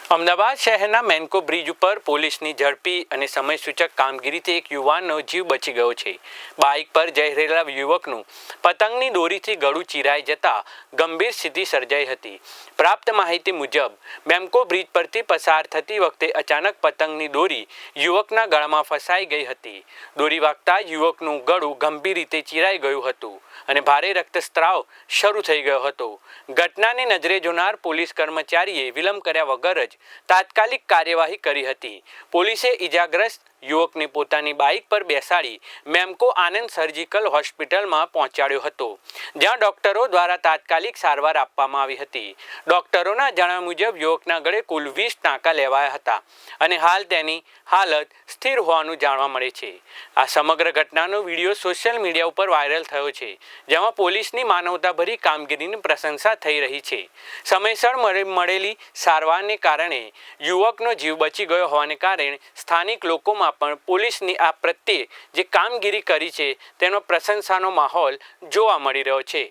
અમદાવાદ શહેરના મેન્કો બ્રિજ ઉપર પોલીસની ઝડપી અને સમયસૂચક કામગીરીથી એક યુવાનનો જીવ બચી ગયો છે। બાઇક પર જઈ રહેલા યુવકનું પતંગની દોરીથી ગળું ચીરાઈ જતા ગંભીર સ્થિતિ સર્જાઈ હતી। પ્રાપ્ત માહિતી મુજબ મેન્કો બ્રિજ પરથી પસાર થતી વખતે અચાનક પતંગની દોરી યુવકના ગળામાં ફસાઈ ગઈ હતી। દોરી વાગતા યુવકનું ગળું ગંભીર રીતે ચીરાઈ ગયું હતું અને ભારે રક્તસ્રાવ શરૂ થઈ ગયો હતો। ઘટનાને નજરે જોનાર પોલીસ કર્મચારીએ વિલંબ કર્યા વગર જ તાત્કાલિક કાર્યવાહી કરી હતી। પોલીસે ઈજાગ્રસ્ત યુવકને પોતાની બાઇક પર બેસાડી મેમ્કો આનંદ સર્જિકલ હોસ્પિટલમાં પહોંચાડ્યો હતો, જ્યાં ડોક્ટરો દ્વારા તાત્કાલિક સારવાર આપવામાં આવી હતી। ડોક્ટરોના જણાવ્યા મુજબ યુવકના ગળે કુલ 20 ટાંકા લેવાયા હતા અને હાલ તેની હાલત સ્થિર હોવાનું જાણવા મળે છે। આ સમગ્ર ઘટનાનો વિડીયો સોશિયલ મીડિયા ઉપર વાયરલ થયો છે, જેમાં પોલીસની માનવતાભરી કામગીરીની પ્રશંસા થઈ રહી છે। સમયસર મળેલી સારવારને કારણે યુવકનો જીવ બચી ગયો હોવાને કારણે સ્થાનિક લોકોમાં પણ પોલીસની આ પ્રત્યે જે કામગીરી કરી છે તેનો પ્રશંસાનો માહોલ જોવા મળી રહ્યો છે।